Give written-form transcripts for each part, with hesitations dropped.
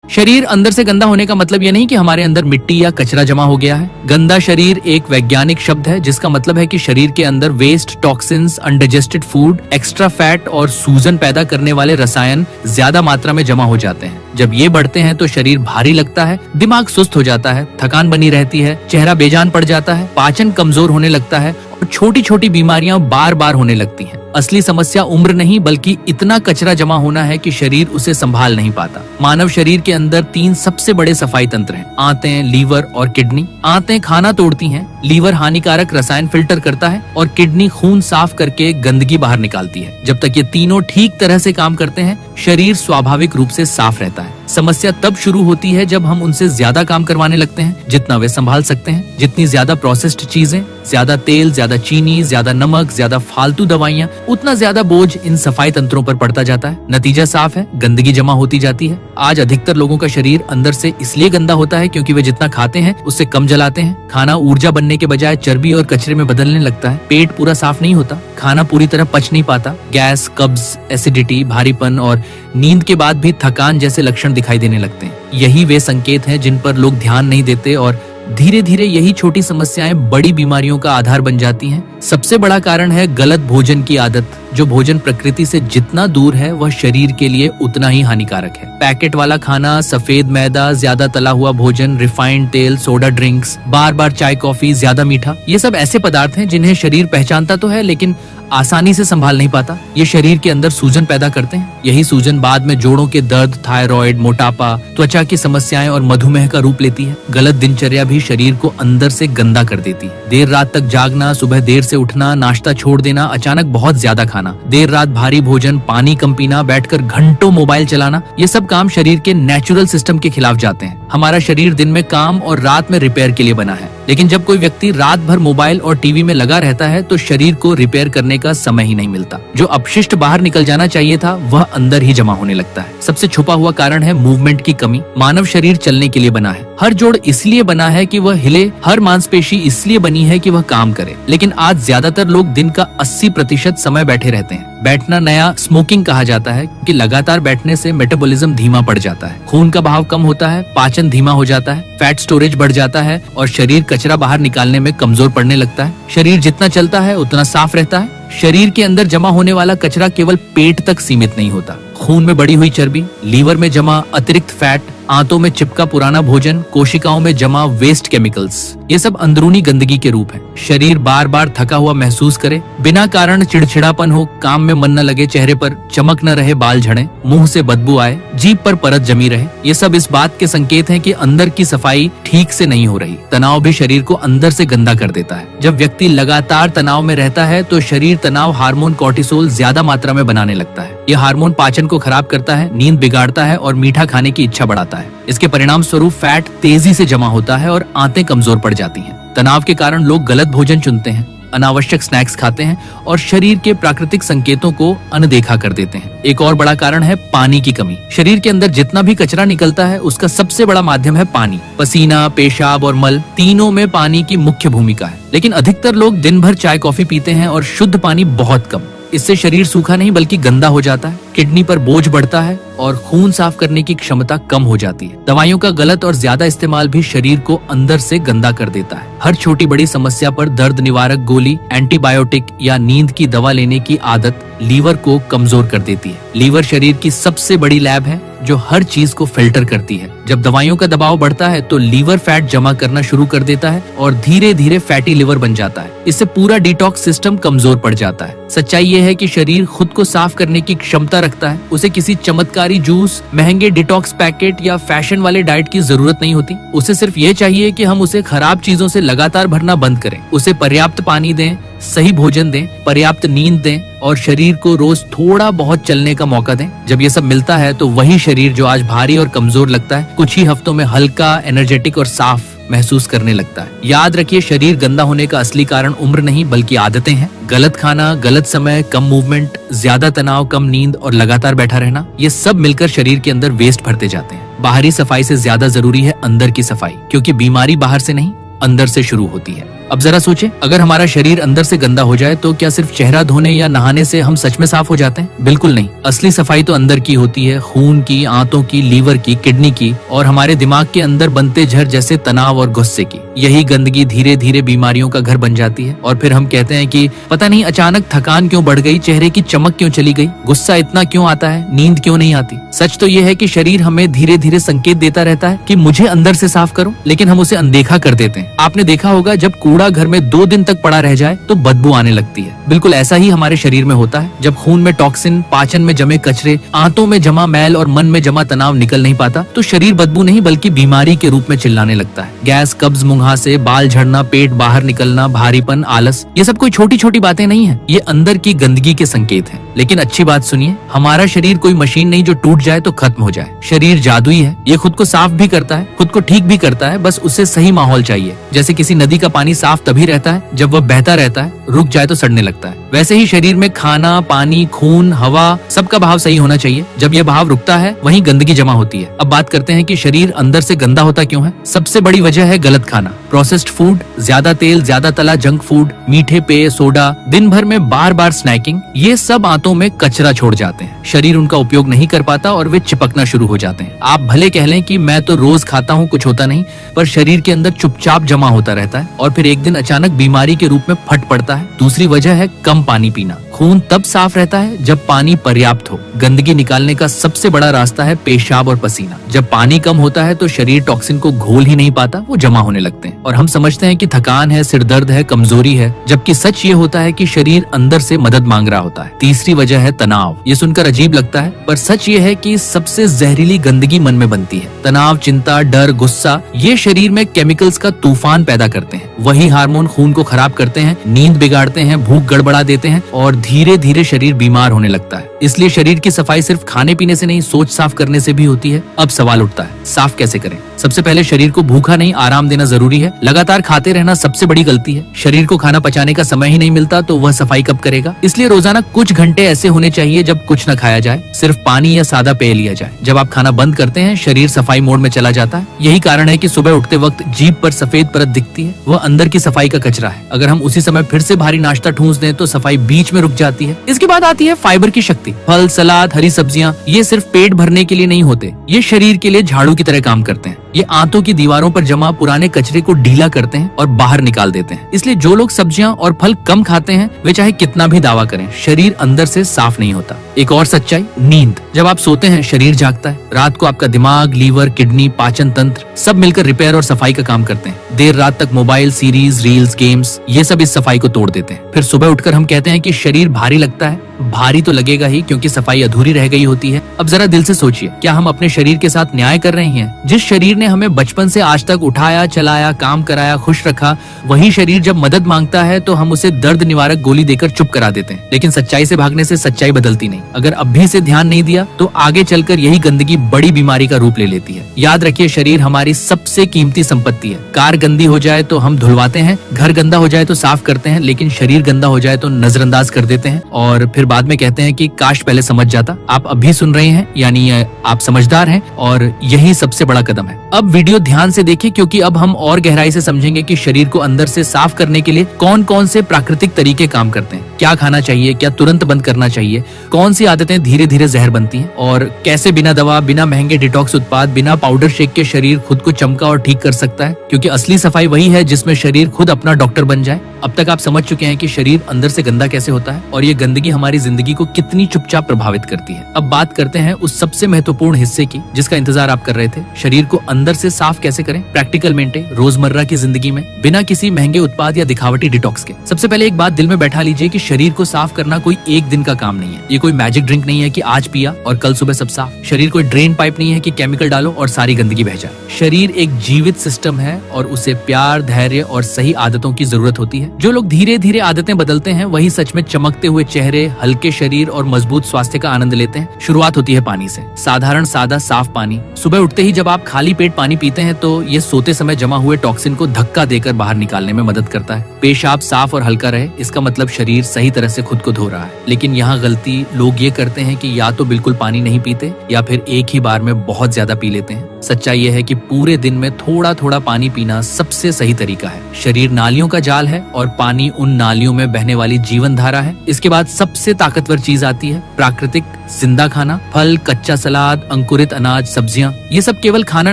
शरीर अंदर से गंदा होने का मतलब ये नहीं कि हमारे अंदर मिट्टी या कचरा जमा हो गया है। गंदा शरीर एक वैज्ञानिक शब्द है जिसका मतलब है कि शरीर के अंदर waste, toxins, undigested food, extra fat और सूजन पैदा करने वाले रसायन ज्यादा मात्रा में जमा हो जाते हैं। जब ये बढ़ते हैं तो शरीर भारी लगता है, दिमाग सुस्त हो जाता है, थकान बनी रहती है, चेहरा बेजान पड़ जाता है, पाचन कमजोर होने लगता है और छोटी छोटी बीमारियां बार बार होने लगती हैं। असली समस्या उम्र नहीं बल्कि इतना कचरा जमा होना है कि शरीर उसे संभाल नहीं पाता। मानव शरीर के अंदर 3 सबसे बड़े सफाई तंत्र हैं, आंतें, लीवर और किडनी। आंतें खाना तोड़ती हैं, लीवर हानिकारक रसायन फिल्टर करता है और किडनी खून साफ करके गंदगी बाहर निकालती है। जब तक ये तीनों ठीक तरह से काम करते हैं, शरीर स्वाभाविक रूप से साफ रहता है। समस्या तब शुरू होती है जब हम उनसे ज्यादा काम करवाने लगते हैं जितना वे संभाल सकते हैं। जितनी ज्यादा प्रोसेस्ड चीजें, ज्यादा तेल, ज्यादा चीनी, ज्यादा नमक, ज्यादा फालतू दवाइयां, उतना ज्यादा बोझ इन सफाई तंत्रों पर पड़ता जाता है। नतीजा साफ है, गंदगी जमा होती जाती है। आज अधिकतर लोगों का शरीर अंदर से इसलिए गंदा होता है क्योंकि वे जितना खाते हैं उससे कम जलाते हैं। खाना ऊर्जा बनने के बजाय चर्बी और कचरे में बदलने लगता है। पेट पूरा साफ नहीं होता, खाना पूरी तरह पच नहीं पाता। गैस, कब्ज, एसिडिटी, भारीपन और नींद के बाद भी थकान जैसे लक्षण दिखाई देने लगते हैं। यही वे संकेत हैं जिन पर लोग ध्यान नहीं देते और धीरे धीरे यही छोटी समस्याएं बड़ी बीमारियों का आधार बन जाती हैं। सबसे बड़ा कारण है गलत भोजन की आदत। जो भोजन प्रकृति से जितना दूर है वह शरीर के लिए उतना ही हानिकारक है। पैकेट वाला खाना, सफेद मैदा, ज्यादा तला हुआ भोजन, रिफाइंड तेल, सोडा ड्रिंक्स, बार बार चाय कॉफी, ज्यादा मीठा, ये सब ऐसे पदार्थ हैं जिन्हें शरीर पहचानता तो है लेकिन आसानी से संभाल नहीं पाता। ये शरीर के अंदर सूजन पैदा करते हैं। यही सूजन बाद में जोड़ों के दर्द, थायराइड, मोटापा, त्वचा की समस्याएं और मधुमेह का रूप लेती है। गलत दिनचर्या भी शरीर को अंदर से गंदा कर देती है। देर रात तक जागना, सुबह देर से उठना, नाश्ता छोड़ देना, अचानक बहुत ज्यादा खाना, देर रात भारी भोजन, पानी कम पीना, बैठकर घंटों मोबाइल चलाना, ये सब काम शरीर के नेचुरल सिस्टम के खिलाफ जाते हैं। हमारा शरीर दिन में काम और रात में रिपेयर के लिए बना है, लेकिन जब कोई व्यक्ति रात भर मोबाइल और टीवी में लगा रहता है तो शरीर को रिपेयर करने का समय ही नहीं मिलता। जो अपशिष्ट बाहर निकल जाना चाहिए था वह अंदर ही जमा होने लगता है। सबसे छुपा हुआ कारण है मूवमेंट की कमी। मानव शरीर चलने के लिए बना है। हर जोड़ इसलिए बना है कि वह हिले, हर मांसपेशी इसलिए बनी है कि वह काम करे। लेकिन आज ज्यादातर लोग दिन का 80% समय बैठे रहते हैं। बैठना नया स्मोकिंग कहा जाता है कि लगातार बैठने से मेटाबॉलिज्म धीमा पड़ जाता है, खून का बहाव कम होता है, पाचन धीमा हो जाता है, फैट स्टोरेज बढ़ जाता है और शरीर कचरा बाहर निकालने में कमजोर पड़ने लगता है। शरीर जितना चलता है उतना साफ रहता है। शरीर के अंदर जमा होने वाला कचरा केवल पेट तक सीमित नहीं होता। खून में बढ़ी हुई चर्बी, लीवर में जमा अतिरिक्त फैट, आंतों में चिपका पुराना भोजन, कोशिकाओं में जमा वेस्ट केमिकल्स, ये सब अंदरूनी गंदगी के रूप हैं। शरीर बार बार थका हुआ महसूस करे, बिना कारण चिड़चिड़ापन हो, काम में मन न लगे, चेहरे पर चमक न रहे, बाल झड़े, मुंह से बदबू आए, जीभ पर परत जमी रहे, ये सब इस बात के संकेत हैं कि अंदर की सफाई ठीक से नहीं हो रही। तनाव भी शरीर को अंदर से गंदा कर देता है। जब व्यक्ति लगातार तनाव में रहता है तो शरीर तनाव हार्मोन कोर्टिसोल ज्यादा मात्रा में बनाने लगता है। यह हार्मोन पाचन को खराब करता है, नींद बिगाड़ता है और मीठा खाने की इच्छा बढ़ाता है। इसके परिणाम स्वरूप फैट तेजी से जमा होता है और आंतें कमजोर पड़ जाती हैं। तनाव के कारण लोग गलत भोजन चुनते हैं, अनावश्यक स्नैक्स खाते हैं और शरीर के प्राकृतिक संकेतों को अनदेखा कर देते हैं। एक और बड़ा कारण है पानी की कमी। शरीर के अंदर जितना भी कचरा निकलता है उसका सबसे बड़ा माध्यम है पानी। पसीना, पेशाब और मल, तीनों में पानी की मुख्य भूमिका है। लेकिन अधिकतर लोग दिन भर चाय कॉफी पीते हैं और शुद्ध पानी बहुत कम। इससे शरीर सूखा नहीं बल्कि गंदा हो जाता है, किडनी पर बोझ बढ़ता है और खून साफ करने की क्षमता कम हो जाती है। दवाइयों का गलत और ज्यादा इस्तेमाल भी शरीर को अंदर से गंदा कर देता है। हर छोटी बड़ी समस्या पर दर्द निवारक गोली, एंटीबायोटिक या नींद की दवा लेने की आदत लीवर को कमजोर कर देती है। लीवर शरीर की सबसे बड़ी लैब है जो हर चीज को फिल्टर करती है। जब दवाइयों का दबाव बढ़ता है तो लीवर फैट जमा करना शुरू कर देता है और धीरे धीरे फैटी लिवर बन जाता है। इससे पूरा डिटॉक्स सिस्टम कमजोर पड़ जाता है। सच्चाई ये है कि शरीर खुद को साफ करने की क्षमता रखता है। उसे किसी चमत्कारी जूस, महंगे डिटॉक्स पैकेट या फैशन वाले डाइट की जरूरत नहीं होती। उसे सिर्फ ये चाहिए कि हम उसे खराब चीजों से लगातार भरना बंद करें, उसे पर्याप्त पानी दें, सही भोजन दें, पर्याप्त नींद दें और शरीर को रोज थोड़ा बहुत चलने का मौका दें। जब ये सब मिलता है तो वही शरीर जो आज भारी और कमजोर लगता है कुछ ही हफ्तों में हल्का, एनर्जेटिक और साफ महसूस करने लगता है। याद रखिए, शरीर गंदा होने का असली कारण उम्र नहीं बल्कि आदतें हैं। गलत खाना, गलत समय, कम मूवमेंट, ज्यादा तनाव, कम नींद और लगातार बैठा रहना, ये सब मिलकर शरीर के अंदर वेस्ट भरते जाते हैं। बाहरी सफाई से ज्यादा जरूरी है अंदर की सफाई, क्योंकि बीमारी बाहर से नहीं अंदर से शुरू होती है। अब जरा सोचे, अगर हमारा शरीर अंदर से गंदा हो जाए तो क्या सिर्फ चेहरा धोने या नहाने से हम सच में साफ हो जाते हैं? बिल्कुल नहीं। असली सफाई तो अंदर की होती है, खून की, आंतों की, लीवर की, किडनी की और हमारे दिमाग के अंदर बनते जहर जैसे तनाव और गुस्से की। यही गंदगी धीरे धीरे बीमारियों का घर बन जाती है और फिर हम कहते हैं कि पता नहीं अचानक थकान क्यों बढ़ गई, चेहरे की चमक क्यों चली गई, गुस्सा इतना क्यों आता है, नींद क्यों नहीं आती। सच तो यह है कि शरीर हमें धीरे धीरे संकेत देता रहता है कि मुझे अंदर से साफ करो, लेकिन हम उसे अनदेखा कर देते हैं। आपने देखा होगा, जब कूड़ा घर में 2 दिन तक पड़ा रह जाए तो बदबू आने लगती है। बिल्कुल ऐसा ही हमारे शरीर में होता है। जब खून में टॉक्सिन, पाचन में जमे कचरे, आंतों में जमा मैल और मन में जमा तनाव निकल नहीं पाता तो शरीर बदबू नहीं बल्कि बीमारी के रूप में चिल्लाने लगता है। गैस, कब्ज, मुंहासे, बाल झड़ना, पेट बाहर निकलना, भारीपन, आलस, ये सब कोई छोटी छोटी बातें नहीं है, ये अंदर की गंदगी के संकेत हैं। लेकिन अच्छी बात सुनिए, हमारा शरीर कोई मशीन नहीं जो टूट जाए तो खत्म हो जाए। शरीर जादुई है, ये खुद को साफ भी करता है, खुद को ठीक भी करता है, बस उसे सही माहौल चाहिए। जैसे किसी नदी का पानी साफ तभी रहता है जब वह बहता रहता है, रुक जाए तो सड़ने लगता है। वैसे ही शरीर में खाना, पानी, खून, हवा, सबका भाव सही होना चाहिए। जब यह भाव रुकता है वहीं गंदगी जमा होती है। अब बात करते हैं कि शरीर अंदर से गंदा होता क्यों है। सबसे बड़ी वजह है गलत खाना, प्रोसेस्ड फूड, ज्यादा तेल, ज्यादा तला, जंक फूड, मीठे पेय, सोडा, दिन भर में बार बार स्नैकिंग, ये सब आंतों में कचरा छोड़ जाते हैं। शरीर उनका उपयोग नहीं कर पाता और वे चिपकना शुरू हो जाते हैं। आप भले कह लें कि मैं तो रोज खाता हूँ, कुछ होता नहीं, पर शरीर के अंदर चुपचाप जमा होता रहता है और फिर एक दिन अचानक बीमारी के रूप में फट पड़ता है। दूसरी वजह है कम पानी पीना। खून तब साफ रहता है जब पानी पर्याप्त हो। गंदगी निकालने का सबसे बड़ा रास्ता है पेशाब और पसीना। जब पानी कम होता है तो शरीर टॉक्सिन को घोल ही नहीं पाता, वो जमा होने लगते हैं और हम समझते हैं कि थकान है, सिर दर्द है, कमजोरी है, जबकि सच ये होता है कि शरीर अंदर से मदद मांग रहा होता है। तीसरी वजह है तनाव। ये सुनकर अजीब लगता है पर सच ये है कि सबसे जहरीली गंदगी मन में बनती है। तनाव, चिंता, डर, गुस्सा, ये शरीर में केमिकल्स का तूफान पैदा करते हैं। वही हार्मोन खून को खराब करते हैं, नींद बिगाड़ते हैं, भूख गड़बड़ा देते हैं और धीरे धीरे शरीर बीमार होने लगता है। इसलिए शरीर की सफाई सिर्फ खाने पीने से नहीं, सोच साफ करने से भी होती है। अब सवाल उठता है, साफ कैसे करें? सबसे पहले शरीर को भूखा नहीं, आराम देना जरूरी है। लगातार खाते रहना सबसे बड़ी गलती है। शरीर को खाना पचाने का समय ही नहीं मिलता तो वह सफाई कब करेगा? इसलिए रोजाना कुछ घंटे ऐसे होने चाहिए जब कुछ न खाया जाए, सिर्फ पानी या सादा पेय लिया जाए। जब आप खाना बंद करते हैं शरीर सफाई मोड में चला जाता है। यही कारण है कि सुबह उठते वक्त जीभ पर सफेद परत दिखती है, वह अंदर की सफाई का कचरा है। अगर हम उसी समय फिर से भारी नाश्ता ठूंस दें तो सफाई बीच में रुक जाती है। इसके बाद आती है फाइबर की शक्ति। फल, सलाद, हरी सब्जियां, ये सिर्फ पेट भरने के लिए नहीं होते, ये शरीर के लिए झाड़ू की तरह काम करते हैं। ये आंतों की दीवारों पर जमा पुराने कचरे को ढीला करते हैं और बाहर निकाल देते हैं। इसलिए जो लोग सब्जियां और फल कम खाते हैं वे चाहे कितना भी दावा करें, शरीर अंदर से साफ नहीं होता। एक और सच्चाई, नींद। जब आप सोते हैं शरीर जागता है। रात को आपका दिमाग, लीवर, किडनी, पाचन तंत्र सब मिलकर रिपेयर और सफाई का काम करते हैं। देर रात तक मोबाइल, सीरीज, रील्स, गेम्स, ये सब इस सफाई को तोड़ देते हैं। फिर सुबह उठकर हम कहते हैं कि शरीर भारी लगता है। भारी तो लगेगा ही क्योंकि सफाई अधूरी रह गई होती है। अब जरा दिल से सोचिए, क्या हम अपने शरीर के साथ न्याय कर रहे हैं? जिस शरीर ने हमें बचपन से आज तक उठाया, चलाया, काम कराया, खुश रखा, वही शरीर जब मदद मांगता है तो हम उसे दर्द निवारक गोली देकर चुप करा देते हैं। लेकिन सच्चाई से भागने से सच्चाई बदलती नहीं। अगर अब भी से ध्यान नहीं दिया तो आगे चलकर यही गंदगी बड़ी बीमारी का रूप ले लेती है। याद रखिए, शरीर हमारी सबसे कीमती संपत्ति है। कार गंदी हो जाए तो हम धुलवाते हैं, घर गंदा हो जाए तो साफ करते हैं, लेकिन शरीर गंदा हो जाए तो नजरअंदाज कर देते हैं और फिर बाद में कहते हैं कि काश पहले समझ जाता। आप अभी सुन रहे हैं, यानी आप समझदार हैं और यही सबसे बड़ा कदम है। अब वीडियो ध्यान से देखिए क्योंकि अब हम और गहराई से समझेंगे कि शरीर को अंदर से साफ करने के लिए कौन कौन से प्राकृतिक तरीके काम करते हैं। क्या खाना चाहिए, क्या तुरंत बंद करना चाहिए, कौन सी आदतें धीरे धीरे जहर बनती हैं और कैसे बिना दवा, बिना महंगे डिटॉक्स उत्पाद, बिना पाउडर शेक के शरीर खुद को चमका और ठीक कर सकता है। क्योंकि असली सफाई वही है जिसमें शरीर खुद अपना डॉक्टर बन जाए। अब तक आप समझ चुके हैं कि शरीर अंदर से गंदा कैसे होता है और ये गंदगी हमारी जिंदगी को कितनी चुपचाप प्रभावित करती है। अब बात करते हैं उस सबसे महत्वपूर्ण हिस्से की जिसका इंतजार आप कर रहे थे। शरीर को अंदर से साफ कैसे करें? प्रैक्टिकल मेंटेन रोजमर्रा की जिंदगी में बिना किसी महंगे उत्पाद या दिखावटी डिटॉक्स के। सबसे पहले एक बात दिल में बैठा लीजिए कि शरीर को साफ करना कोई एक दिन का काम नहीं है। ये कोई मैजिक ड्रिंक नहीं है कि आज पिया और कल सुबह सब साफ। शरीर कोई ड्रेन पाइप नहीं है कि केमिकल डालो और सारी गंदगी बह जाए। शरीर एक जीवित सिस्टम है और उसे प्यार, धैर्य और सही आदतों की जरूरत होती है। जो लोग धीरे धीरे आदतें बदलते हैं वही सच में चमकते हुए चेहरे, हल्के शरीर और मजबूत स्वास्थ्य का आनंद लेते हैं। शुरुआत होती है पानी से। साधारण, सादा, साफ पानी। सुबह उठते ही जब आप खाली पेट पानी पीते हैं तो ये सोते समय जमा हुए टॉक्सिन को धक्का देकर बाहर निकालने में मदद करता है। पेशाब साफ और हल्का रहे, इसका मतलब शरीर सही तरह से खुद को धो रहा है। लेकिन यहाँ गलती लोग ये करते हैं कि या तो बिल्कुल पानी नहीं पीते या फिर एक ही बार में बहुत ज्यादा पी लेते हैं। सच्चाई यह है कि पूरे दिन में थोड़ा थोड़ा पानी पीना सबसे सही तरीका है। शरीर नालियों का जाल है और पानी उन नालियों में बहने वाली जीवन धारा है। इसके बाद सबसे ताकतवर चीज आती है प्राकृतिक जिंदा खाना। फल, कच्चा सलाद, अंकुरित अनाज, सब्जियां, ये सब केवल खाना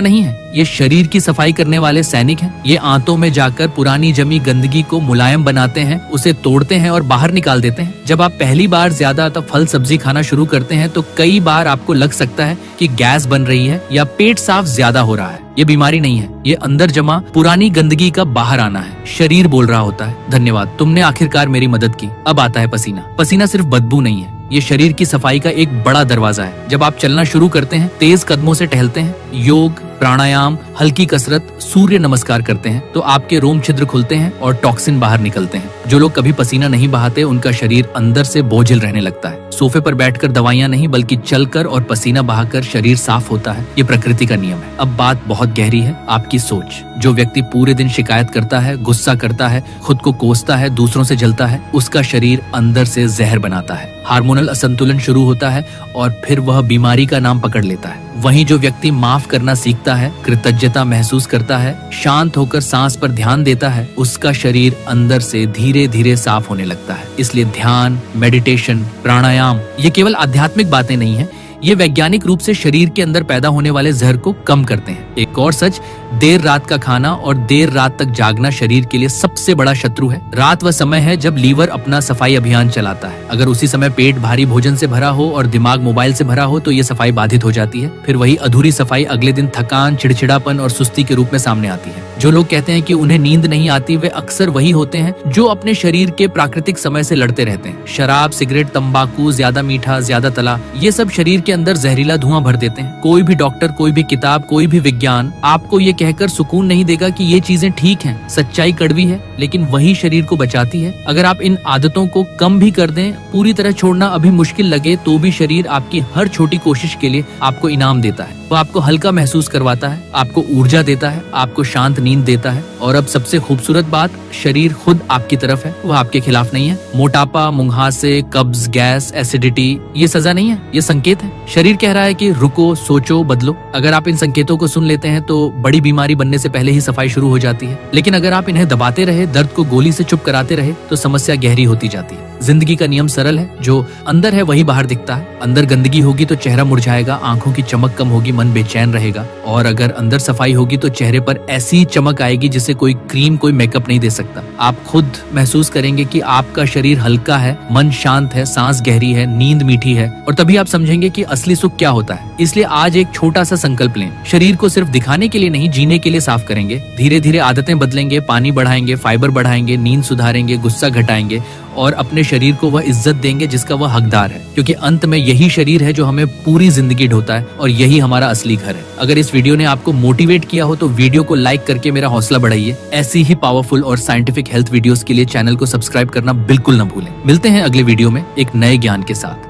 नहीं है, ये शरीर की सफाई करने वाले सैनिक हैं। ये आंतों में जाकर पुरानी जमी गंदगी को मुलायम बनाते हैं, उसे तोड़ते हैं और बाहर निकाल देते हैं। जब आप पहली बार ज्यादा फल सब्जी खाना शुरू करते हैं तो कई बार आपको लग सकता है कि गैस बन रही है या पेट साफ ज्यादा हो रहा है। ये बीमारी नहीं है, ये अंदर जमा पुरानी गंदगी का बाहर आना है। शरीर बोल रहा होता है, धन्यवाद, तुमने आखिरकार मेरी मदद की। अब आता है पसीना। पसीना सिर्फ बदबू नहीं है, ये शरीर की सफाई का एक बड़ा दरवाजा है। जब आप चलना शुरू करते हैं, तेज कदमों से टहलते हैं, योग, प्राणायाम, हल्की कसरत, सूर्य नमस्कार करते हैं, तो आपके रोम छिद्र खुलते हैं और टॉक्सिन बाहर निकलते हैं। जो लोग कभी पसीना नहीं बहाते, उनका शरीर अंदर से बोझिल रहने लगता है। सोफे पर बैठकर दवाइयां नहीं, बल्कि चलकर और पसीना बहाकर शरीर साफ होता है। ये प्रकृति का नियम है। अब बात बहुत गहरी है, आपकी सोच। जो व्यक्ति पूरे दिन शिकायत करता है, गुस्सा करता है, खुद को कोसता है, दूसरों से जलता है, उसका शरीर अंदर से जहर बनाता है। हार्मोनल असंतुलन शुरू होता है और फिर वह बीमारी का नाम पकड़ लेता है। वहीं जो व्यक्ति माफ करना सीखता है, कृतज्ञता महसूस करता है, शांत होकर सांस पर ध्यान देता है, उसका शरीर अंदर से धीरे धीरे साफ होने लगता है। इसलिए ध्यान, मेडिटेशन, प्राणायाम ये केवल आध्यात्मिक बातें नहीं है, ये वैज्ञानिक रूप से शरीर के अंदर पैदा होने वाले जहर को कम करते हैं। एक और सच, देर रात का खाना और देर रात तक जागना शरीर के लिए सबसे बड़ा शत्रु है। रात वह समय है जब लीवर अपना सफाई अभियान चलाता है। अगर उसी समय पेट भारी भोजन से भरा हो और दिमाग मोबाइल से भरा हो तो ये सफाई बाधित हो जाती है। फिर वही अधूरी सफाई अगले दिन थकान, चिड़चिड़ापन और सुस्ती के रूप में सामने आती है। जो लोग कहते हैं कि उन्हें नींद नहीं आती, वे अक्सर वही होते हैं जो अपने शरीर के प्राकृतिक समय से लड़ते रहते हैं। शराब, सिगरेट, तंबाकू, ज्यादा मीठा, ज्यादा तला, ये सब शरीर के अंदर जहरीला धुआं भर देते हैं। कोई भी डॉक्टर, कोई भी किताब, कोई भी विज्ञान आपको ये कहकर सुकून नहीं देगा कि ये चीजें ठीक हैं। सच्चाई कड़वी है, लेकिन वही शरीर को बचाती है। अगर आप इन आदतों को कम भी कर दें, पूरी तरह छोड़ना अभी मुश्किल लगे, तो भी शरीर आपकी हर छोटी कोशिश के लिए आपको इनाम देता है। वो आपको हल्का महसूस करवाता है, आपको ऊर्जा देता है, आपको शांत नींद देता है। और अब सबसे खूबसूरत बात, शरीर खुद आपकी तरफ है, वह आपके खिलाफ नहीं है। मोटापा, मुंहासे, कब्ज, गैस, एसिडिटी ये सजा नहीं है, ये संकेत है। शरीर कह रहा है कि रुको, सोचो, बदलो। अगर आप इन संकेतों को सुन लेते हैं तो बड़ी बीमारी बनने से पहले ही सफाई शुरू हो जाती है। लेकिन अगर आप इन्हें दबाते रहे, दर्द को गोली से चुप कराते रहे, तो समस्या गहरी होती जाती है। जिंदगी का नियम सरल है, जो अंदर है वही बाहर दिखता है। अंदर गंदगी होगी तो चेहरा मुरझाएगा, आंखों की चमक कम होगी, मन बेचैन रहेगा। और अगर अंदर सफाई होगी तो चेहरे पर ऐसी चमक आएगी जिसे कोई क्रीम, कोई मेकअप नहीं दे सकता। आप खुद महसूस करेंगे कि आपका शरीर हल्का है, मन शांत है, सांस गहरी है, नींद मीठी है, और तभी आप समझेंगे कि असली सुख क्या होता है। इसलिए आज एक छोटा सा संकल्प लें। शरीर को सिर्फ दिखाने के लिए नहीं, जीने के लिए साफ करेंगे। धीरे धीरे आदतें बदलेंगे, पानी बढ़ाएंगे, फाइबर बढ़ाएंगे, नींद सुधारेंगे, गुस्सा घटाएंगे और अपने शरीर को वह इज्जत देंगे जिसका वह हकदार है। क्योंकि अंत में यही शरीर है जो हमें पूरी जिंदगी ढोता है और यही हमारा असली घर है। अगर इस वीडियो ने आपको मोटिवेट किया हो तो वीडियो को लाइक करके मेरा हौसला बढ़ाइए। ऐसी ही पावरफुल और साइंटिफिक हेल्थ वीडियोस के लिए चैनल को सब्सक्राइब करना बिल्कुल न भूलें। मिलते हैं अगले वीडियो में एक नए ज्ञान के साथ।